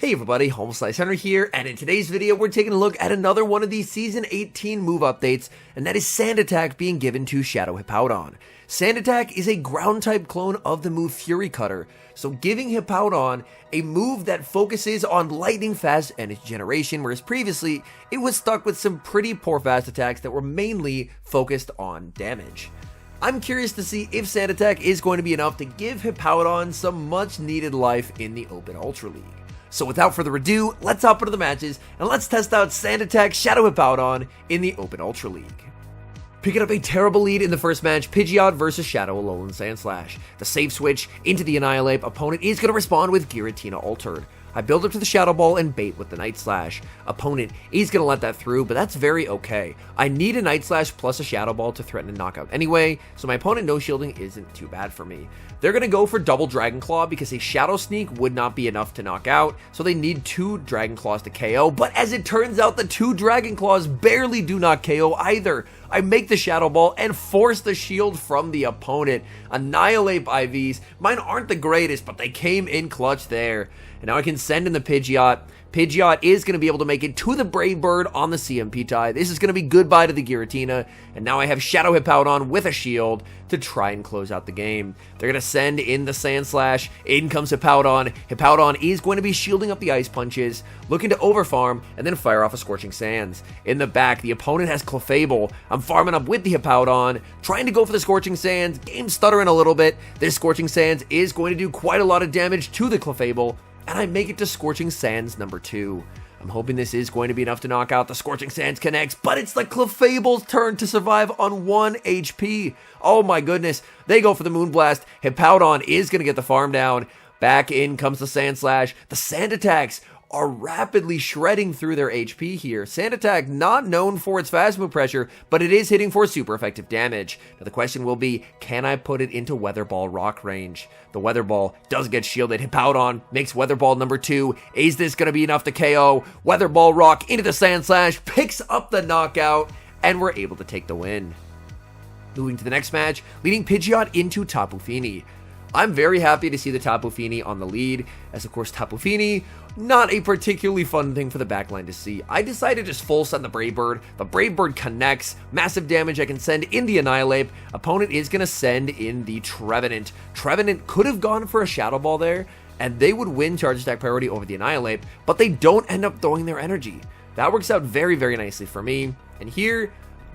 Hey everybody, HomeSliceHenry here, and in today's video we're taking a look at another one of these Season 18 move updates, and that is Sand Attack being given to Shadow Hippowdon. Sand Attack is a ground-type clone of the move Fury Cutter, so giving Hippowdon a move that focuses on lightning fast energy generation, whereas previously it was stuck with some pretty poor fast attacks that were mainly focused on damage. I'm curious to see if Sand Attack is going to be enough to give Hippowdon some much-needed life in the Open Ultra League. So without further ado, let's hop into the matches, and let's test out Sand Attack Shadow Hippowdon in the Open Ultra League. Picking up a terrible lead in the first match, Pidgeot versus Shadow Alolan Sandslash. The save switch into the Annihilate, opponent is going to respond with Giratina Altered. I build up to the Shadow Ball and bait with the Night Slash. Opponent is going to let that through, but that's very okay. I need a Night Slash plus a Shadow Ball to threaten a knockout anyway, so my opponent no shielding isn't too bad for me. They're going to go for double Dragon Claw because a Shadow Sneak would not be enough to knock out, so they need 2 Dragon Claws to KO, but as it turns out, the 2 Dragon Claws barely do not KO either. I make the Shadow Ball and force the shield from the opponent. Annihilate IVs. Mine aren't the greatest, but they came in clutch there. And now I can send in the Pidgeot. Pidgeot is going to be able to make it to the Brave Bird on the CMP tie. This is going to be goodbye to the Giratina. And now I have Shadow Hippowdon with a shield to try and close out the game. They're going to send in the Sandslash. In comes Hippowdon. Hippowdon is going to be shielding up the Ice Punches, looking to overfarm, and then fire off a Scorching Sands. In the back, the opponent has Clefable. I'm farming up with the Hippowdon, trying to go for the Scorching Sands. Game stuttering a little bit. This Scorching Sands is going to do quite a lot of damage to the Clefable, and I make it to Scorching Sands number 2. I'm hoping this is going to be enough to knock out. The Scorching Sands connects, but it's the Clefable's turn to survive on 1 HP. Oh my goodness. They go for the Moonblast. Hippowdon is going to get the farm down. Back in comes the Sandslash. The Sand Attacks are rapidly shredding through their HP here. Sand Attack not known for its fast move pressure, but it is hitting for super effective damage. Now the question will be, can I put it into Weather Ball Rock range? The Weather Ball does get shielded. Hippowdon makes Weather Ball number 2. Is this going to be enough to KO? Weather Ball Rock into the Sandslash, picks up the knockout, and we're able to take the win. Moving to the next match, leading Pidgeot into Tapu Fini. I'm very happy to see the Tapu Fini on the lead, as of course Tapu Fini, not a particularly fun thing for the backline to see. I decided to just full send the Brave Bird. The Brave Bird connects, massive damage. I can send in the Annihilate. Opponent is going to send in the Trevenant. Trevenant could have gone for a Shadow Ball there, and they would win Charge Attack priority over the Annihilate, but they don't end up throwing their energy. That works out very, very nicely for me, and here,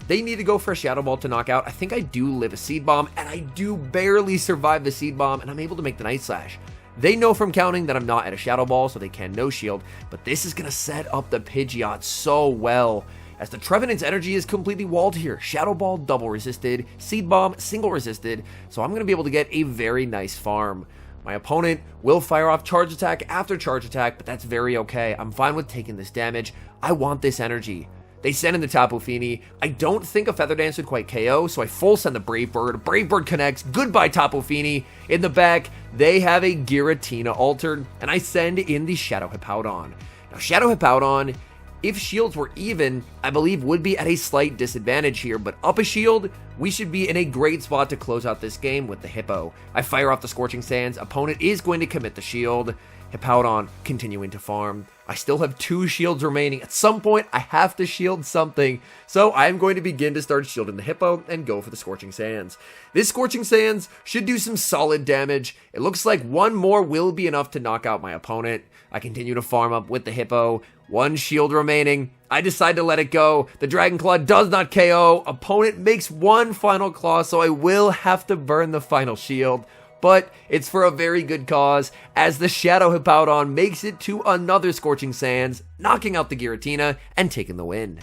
they need to go for a Shadow Ball to knock out. I think I do live a Seed Bomb, and I do barely survive the Seed Bomb, and I'm able to make the Night Slash. They know from counting that I'm not at a Shadow Ball, so they can no shield, but this is going to set up the Pidgeot so well, as the Trevenant's energy is completely walled here. Shadow Ball double resisted, Seed Bomb single resisted, so I'm going to be able to get a very nice farm. My opponent will fire off Charge Attack after Charge Attack, but that's very okay. I'm fine with taking this damage. I want this energy. They send in the Tapu Fini. I don't think a Feather Dance would quite KO, so I full send the Brave Bird. Brave Bird connects. Goodbye, Tapu Fini. In the back, they have a Giratina Altered, and I send in the Shadow Hippowdon. Now, Shadow Hippowdon, if shields were even, I believe would be at a slight disadvantage here, but up a shield, we should be in a great spot to close out this game with the Hippo. I fire off the Scorching Sands. Opponent is going to commit the shield. Hippowdon continuing to farm. I still have 2 shields remaining. At some point, I have to shield something, so I'm going to begin to start shielding the Hippo and go for the Scorching Sands. This Scorching Sands should do some solid damage. It looks like 1 more will be enough to knock out my opponent. I continue to farm up with the Hippo. 1 shield remaining. I decide to let it go. The Dragon Claw does not KO. Opponent makes 1 final claw, so I will have to burn the final shield. But it's for a very good cause, as the Shadow Hippowdon makes it to another Scorching Sands, knocking out the Giratina and taking the win.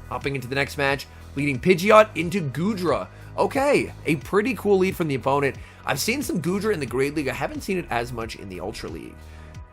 Hopping into the next match, leading Pidgeot into Goodra. Okay, a pretty cool lead from the opponent. I've seen some Goodra in the Great League, I haven't seen it as much in the Ultra League.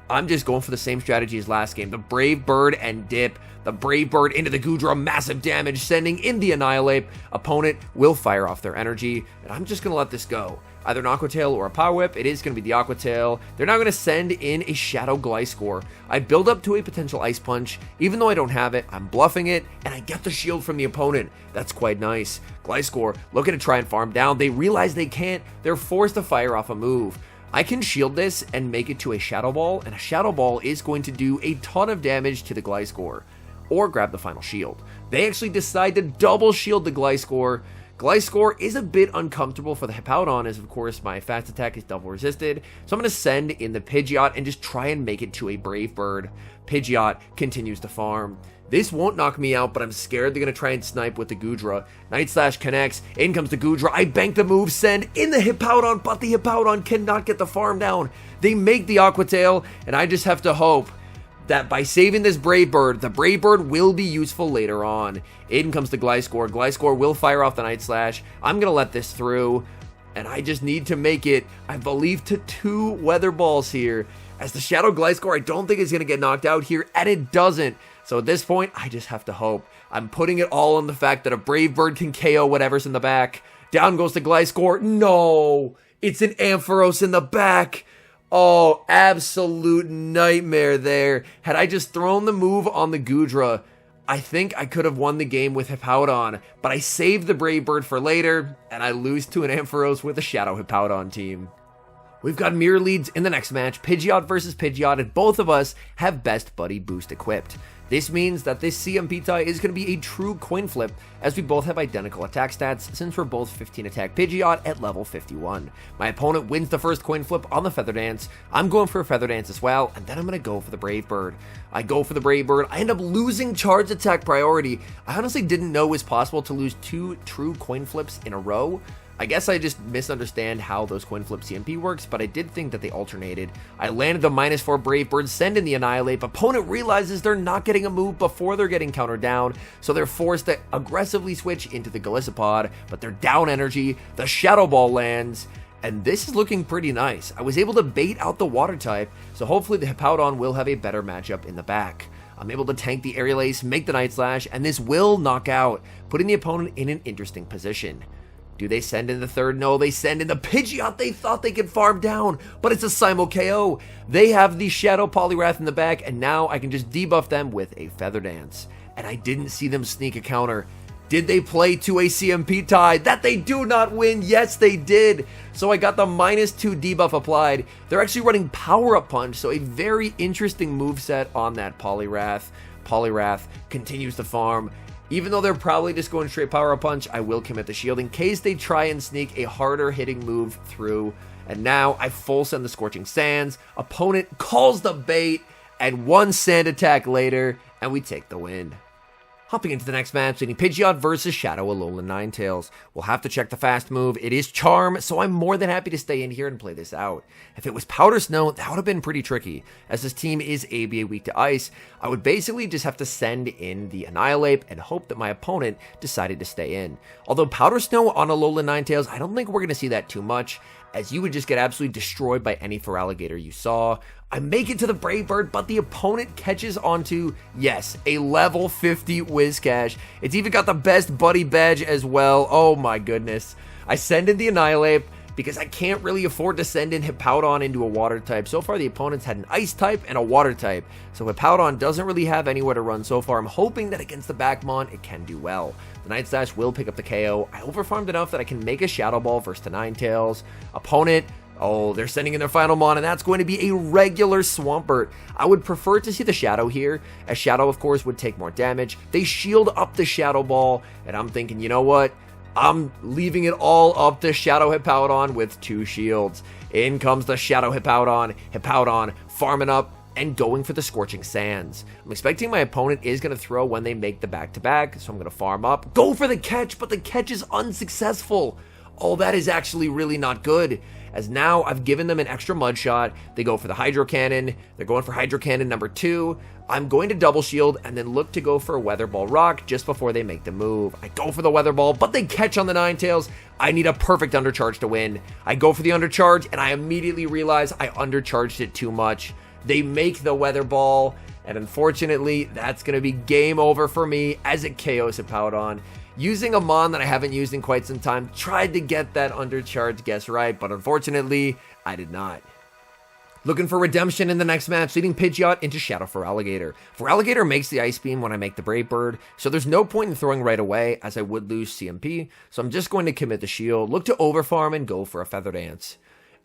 I'm just going for the same strategy as last game. The Brave Bird and Dip. The Brave Bird into the Goodra, massive damage, sending in the Annihilate. Opponent will fire off their energy, and I'm just going to let this go. Either an Aqua Tail or a Power Whip. It is going to be the Aqua Tail. They're now going to send in a Shadow Gliscor. I build up to a potential Ice Punch. Even though I don't have it, I'm bluffing it, and I get the shield from the opponent. That's quite nice. Gliscor looking to try and farm down. They realize they can't. They're forced to fire off a move. I can shield this and make it to a Shadow Ball, and a Shadow Ball is going to do a ton of damage to the Gliscor, or grab the final shield. They actually decide to double shield the Gliscor. Gliscor is a bit uncomfortable for the Hippowdon, as of course my fast attack is double resisted, so I'm going to send in the Pidgeot and just try and make it to a Brave Bird. Pidgeot continues to farm. This won't knock me out, but I'm scared they're going to try and snipe with the Goodra. Night Slash connects, in comes the Goodra, I bank the move, send in the Hippowdon, but the Hippowdon cannot get the farm down. They make the Aqua Tail, and I just have to hope that by saving this Brave Bird, the Brave Bird will be useful later on. In comes the Gliscor. Gliscor will fire off the Night Slash. I'm going to let this through, and I just need to make it, I believe, to 2 Weather Balls here. As the Shadow Gliscor, I don't think it's going to get knocked out here, and it doesn't. So at this point, I just have to hope. I'm putting it all on the fact that a Brave Bird can KO whatever's in the back. Down goes the Gliscor. No! It's an Ampharos in the back. Oh, absolute nightmare there. Had I just thrown the move on the Goodra, I think I could have won the game with Hippowdon, but I saved the Brave Bird for later, and I lose to an Ampharos with a Shadow Hippowdon team. We've got mirror leads in the next match, Pidgeot versus Pidgeot, and both of us have Best Buddy Boost equipped. This means that this CMP tie is going to be a true coin flip, as we both have identical attack stats since we're both 15 attack Pidgeot at level 51. My opponent wins the first coin flip on the Feather Dance. I'm going for a Feather Dance as well, and then I'm going to go for the Brave Bird. I go for the Brave Bird. I end up losing charge attack priority. I honestly didn't know it was possible to lose 2 true coin flips in a row. I guess I just misunderstand how those coin flip CMP works, but I did think that they alternated. I landed the -4 Brave Bird, send in the Annihilate. Opponent realizes they're not getting a move before they're getting countered down, so they're forced to aggressively switch into the Golisopod, but they're down energy, the Shadow Ball lands, and this is looking pretty nice. I was able to bait out the Water type, so hopefully the Hippowdon will have a better matchup in the back. I'm able to tank the Aerial Ace, make the Night Slash, and this will knock out, putting the opponent in an interesting position. Do they send in the third? No, they send in the Pidgeot. They thought they could farm down, but it's a Simul KO. They have the Shadow Poliwrath in the back, and now I can just debuff them with a Feather Dance. And I didn't see them sneak a counter. Did they play to a CMP tie? That they do not win. Yes, they did. So I got the -2 debuff applied. They're actually running Power Up Punch, so a very interesting moveset on that Poliwrath. Poliwrath continues to farm. Even though they're probably just going straight Power Up Punch, I will commit the shield in case they try and sneak a harder hitting move through. And now I full send the Scorching Sands. Opponent calls the bait, and 1 sand attack later, and we take the win. Hopping into the next match, leading Pidgeot versus Shadow Alolan Ninetales. We'll have to check the fast move. It is Charm, so I'm more than happy to stay in here and play this out. If it was Powder Snow, that would have been pretty tricky. As this team is ABA weak to Ice, I would basically just have to send in the Annihilate and hope that my opponent decided to stay in. Although Powder Snow on Alolan Ninetales, I don't think we're going to see that too much, as you would just get absolutely destroyed by any Feraligatr you saw. I make it to the Brave Bird, but the opponent catches onto, yes, a level 50 Whiscash. It's even got the Best Buddy badge as well. Oh my goodness. I send in the Annihilate because I can't really afford to send in Hippowdon into a Water type. So far, the opponents had an Ice type and a Water type, so Hippowdon doesn't really have anywhere to run so far. I'm hoping that against the Backmon, it can do well. The Night Slash will pick up the KO. I overfarmed enough that I can make a Shadow Ball versus the Ninetales. Opponent, oh, they're sending in their final mon, and that's going to be a regular Swampert. I would prefer to see the Shadow here, as Shadow, of course, would take more damage. They shield up the Shadow Ball, and I'm thinking, you know what? I'm leaving it all up to Shadow Hippowdon with 2 shields. In comes the Shadow Hippowdon. Hippowdon farming up and going for the Scorching Sands. I'm expecting my opponent is going to throw when they make the back-to-back, so I'm going to farm up. Go for the catch, but the catch is unsuccessful. Oh, that is actually really not good, as now I've given them an extra Mud Shot. They go for the Hydro Cannon. They're going for Hydro Cannon number 2. I'm going to double shield and then look to go for a Weather Ball Rock just before they make the move. I go for the Weather Ball, but they catch on the Ninetales. I need a perfect undercharge to win. I go for the undercharge, and I immediately realize I undercharged it too much. They make the Weather Ball, and unfortunately, that's going to be game over for me as it KOs Hippowdon. Using a Mon that I haven't used in quite some time, tried to get that undercharge guess right, but unfortunately, I did not. Looking for redemption in the next match, leading Pidgeot into Shadow Feraligatr. Feraligatr makes the Ice Beam when I make the Brave Bird, so there's no point in throwing right away, as I would lose CMP, so I'm just going to commit the shield, look to overfarm, and go for a Feather Dance.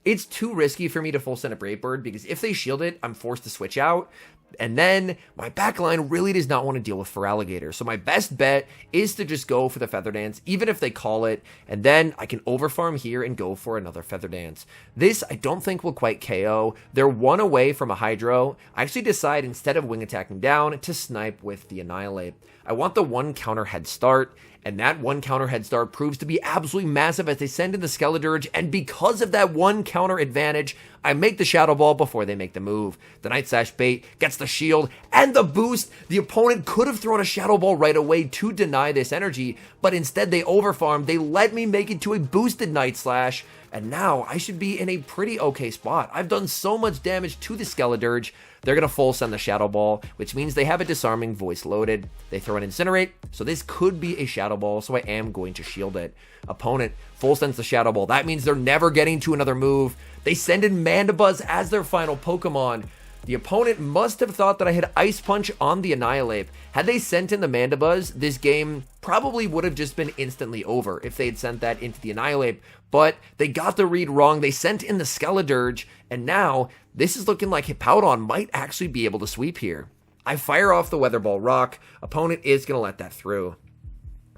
It's too risky for me to full send a Brave Bird because if they shield it, I'm forced to switch out. And then my backline really does not want to deal with Feraligatr. So my best bet is to just go for the Feather Dance, even if they call it. And then I can overfarm here and go for another Feather Dance. This I don't think will quite KO. They're one away from a Hydro. I actually decide instead of wing attacking down to snipe with the Annihilate. I want the one counter head start. And that one counter head start proves to be absolutely massive as they send in the Skeledirge, and because of that one counter advantage, I make the Shadow Ball before they make the move. The Night Slash bait gets the shield and the boost. The opponent could have thrown a Shadow Ball right away to deny this energy, but instead they overfarmed. They let me make it to a boosted Night Slash, and now I should be in a pretty okay spot. I've done so much damage to the Skeledirge. They're going to full send the Shadow Ball, which means they have a Disarming Voice loaded. They throw an Incinerate, so this could be a Shadow Ball, so I am going to shield it. Opponent full sends the Shadow Ball. That means they're never getting to another move. They send in Mandibuzz as their final Pokemon. The opponent must have thought that I had Ice Punch on the Annihilate. Had they sent in the Mandibuzz, this game probably would have just been instantly over if they had sent that into the Annihilate. But they got the read wrong. They sent in the Skeledirge, and now this is looking like Hippowdon might actually be able to sweep here. I fire off the Weather Ball Rock. Opponent is going to let that through.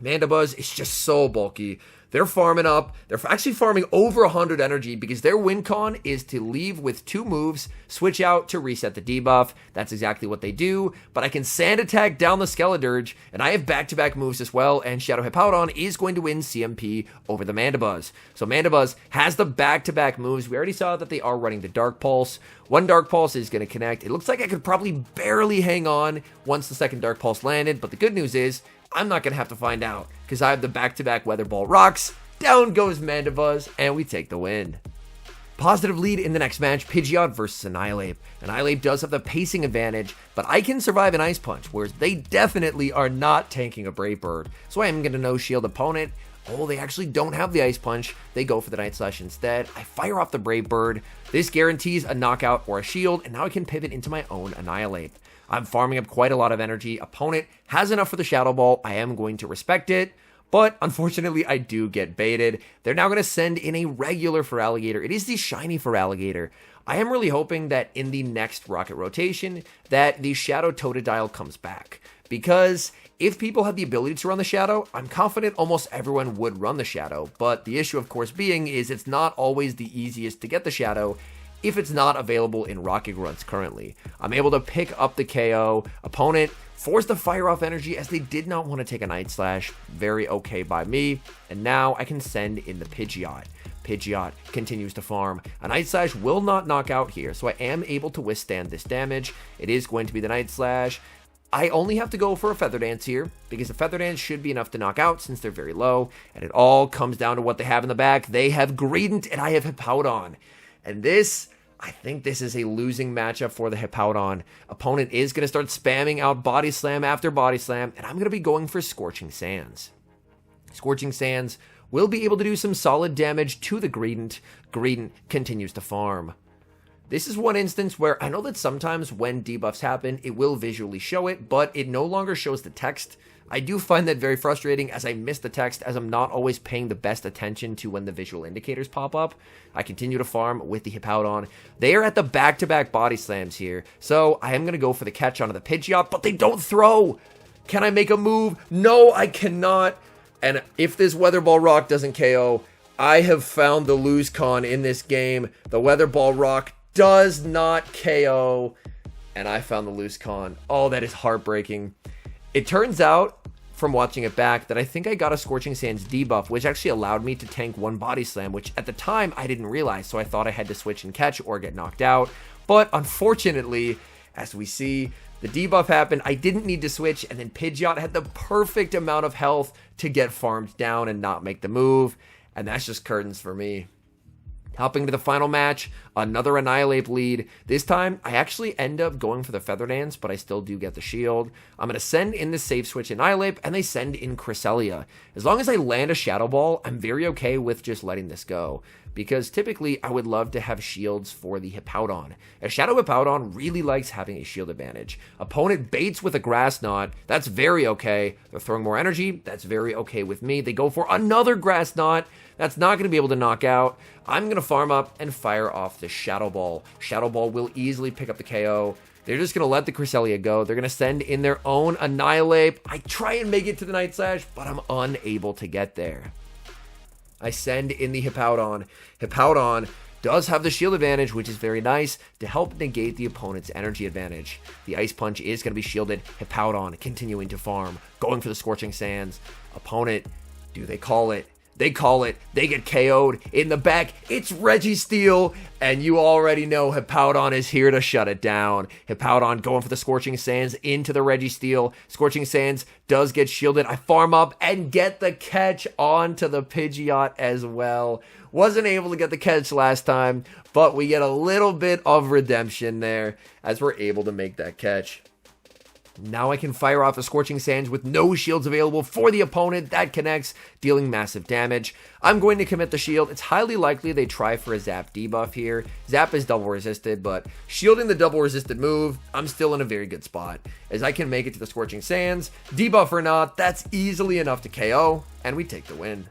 Mandibuzz is just so bulky. They're farming up. They're actually farming over 100 energy because their win con is to leave with 2 moves, switch out to reset the debuff. That's exactly what they do, but I can Sand Attack down the Skeledirge, and I have back-to-back moves as well, and Shadow Hippowdon is going to win CMP over the Mandibuzz. So Mandibuzz has the back-to-back moves. We already saw that they are running the Dark Pulse. One Dark Pulse is going to connect. It looks like I could probably barely hang on once the second Dark Pulse landed, but the good news is I'm not going to have to find out because I have the back-to-back Weather Ball Rocks. Down goes Mandibuzz, and we take the win. Positive lead in the next match, Pidgeot versus Annihilate. Annihilate does have the pacing advantage, but I can survive an Ice Punch, whereas they definitely are not tanking a Brave Bird. So I am going to no-shield opponent. Oh, they actually don't have the Ice Punch. They go for the Night Slash instead. I fire off the Brave Bird. This guarantees a knockout or a shield, and now I can pivot into my own Annihilate. I'm farming up quite a lot of energy. Opponent has enough for the Shadow Ball. I am going to respect it. But unfortunately, I do get baited. They're now going to send in a regular Feraligatr. It is the shiny Feraligatr. I am really hoping that in the next Rocket Rotation that the Shadow Totodile comes back. Because if people had the ability to run the Shadow, I'm confident almost everyone would run the Shadow. But the issue, of course, being is it's not always the easiest to get the Shadow if it's not available in Rocket Grunts currently. I'm able to pick up the KO. Opponent forced to fire off energy as they did not want to take a Night Slash. Very okay by me. And now I can send in the Pidgeot. Pidgeot continues to farm. A Night Slash will not knock out here, so I am able to withstand this damage. It is going to be the Night Slash. I only have to go for a Feather Dance here, because the Feather Dance should be enough to knock out since they're very low. And it all comes down to what they have in the back. They have Greedent, and I have Hippowdon. And this, I think this is a losing matchup for the Hippowdon. Opponent is going to start spamming out Body Slam after Body Slam, and I'm going to be going for Scorching Sands. Scorching Sands will be able to do some solid damage to the Greedent. Greedent continues to farm. This is one instance where I know that sometimes when debuffs happen, it will visually show it, but it no longer shows the text. I do find that very frustrating as I miss the text as I'm not always paying the best attention to when the visual indicators pop up. I continue to farm with the Hippowdon. They are at the back-to-back Body Slams here, so I am going to go for the catch onto the Pidgeot, but they don't throw! Can I make a move? No, I cannot! And if this Weather Ball Rock doesn't KO, I have found the lose con in this game. The Weather Ball Rock does not KO, and I found the loose con. Oh, that is heartbreaking. It turns out, from watching it back, that I think I got a Scorching Sands debuff, which actually allowed me to tank one Body Slam, which at the time I didn't realize, so I thought I had to switch and catch or get knocked out. But unfortunately, as we see, the debuff happened, I didn't need to switch, and then Pidgeot had the perfect amount of health to get farmed down and not make the move, and that's just curtains for me. Hopping to the final match, another Annihilate lead. This time, I actually end up going for the Feather Dance, but I still do get the shield. I'm going to send in the Safe Switch Annihilate, and they send in Cresselia. As long as I land a Shadow Ball, I'm very okay with just letting this go. because typically I would love to have shields for the Hippowdon. A Shadow Hippowdon really likes having a shield advantage. Opponent baits with a Grass Knot, that's very okay. They're throwing more energy, that's very okay with me. They go for another Grass Knot, that's not going to be able to knock out. I'm going to farm up and fire off the Shadow Ball. Shadow Ball will easily pick up the KO. They're just going to let the Cresselia go. They're going to send in their own Annihilate. I try and make it to the Night Slash, but I'm unable to get there. I send in the Hippowdon. Hippowdon does have the shield advantage, which is very nice to help negate the opponent's energy advantage. The Ice Punch is going to be shielded. Hippowdon continuing to farm, going for the Scorching Sands. Opponent, do they call it? They call it, they get KO'd in the back. It's Registeel, and you already know Hippowdon is here to shut it down. Hippowdon going for the Scorching Sands into the Registeel. Scorching Sands does get shielded. I farm up and get the catch onto the Pidgeot as well. Wasn't able to get the catch last time, but we get a little bit of redemption there as we're able to make that catch. Now I can fire off the Scorching Sands with no shields available for the opponent. That connects, dealing massive damage. I'm going to commit the shield. It's highly likely they try for a Zap debuff here. Zap is double resisted, but shielding the double resisted move, I'm still in a very good spot, as I can make it to the Scorching Sands. Debuff or not, that's easily enough to KO, and we take the win.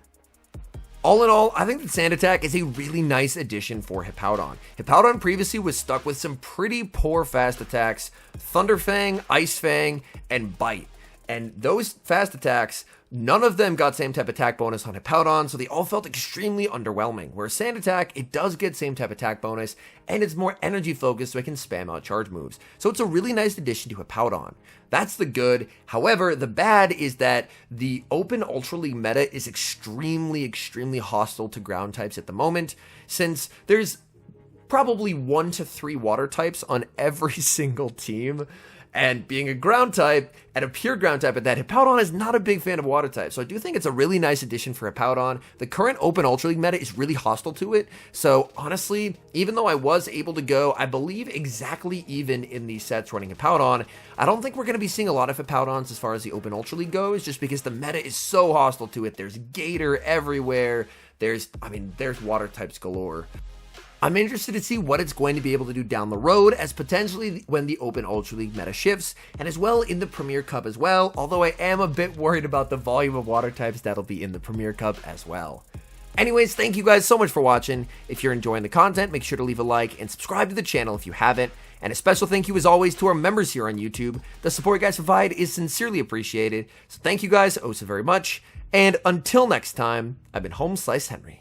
All in all, I think that Sand Attack is a really nice addition for Hippowdon. Hippowdon previously was stuck with some pretty poor fast attacks, Thunder Fang, Ice Fang, and Bite. And those fast attacks, none of them got same type attack bonus on Hippowdon, so they all felt extremely underwhelming. Whereas Sand Attack, it does get same type attack bonus, and it's more energy focused, so it can spam out charge moves. So it's a really nice addition to Hippowdon. That's the good. However, the bad is that the open Ultra League meta is extremely hostile to ground types at the moment, since there's probably 1 to 3 water types on every single team. And being a ground type, and a pure ground type at that, Hippowdon is not a big fan of water types. So I do think it's a really nice addition for Hippowdon. The current Open Ultra League meta is really hostile to it. So honestly, even though I was able to go, I believe, exactly even in these sets running Hippowdon, I don't think we're going to be seeing a lot of Hippowdons as far as the Open Ultra League goes, just because the meta is so hostile to it. There's Gator everywhere. There's water types galore. I'm interested to see what it's going to be able to do down the road, as potentially when the Open Ultra League meta shifts, and as well in the Premier Cup as well, although I am a bit worried about the volume of water types that'll be in the Premier Cup as well. Anyways, thank you guys so much for watching. If you're enjoying the content, make sure to leave a like and subscribe to the channel if you haven't. And a special thank you as always to our members here on YouTube. The support you guys provide is sincerely appreciated. So thank you guys oh so very much. And until next time, I've been HomeSliceHenry.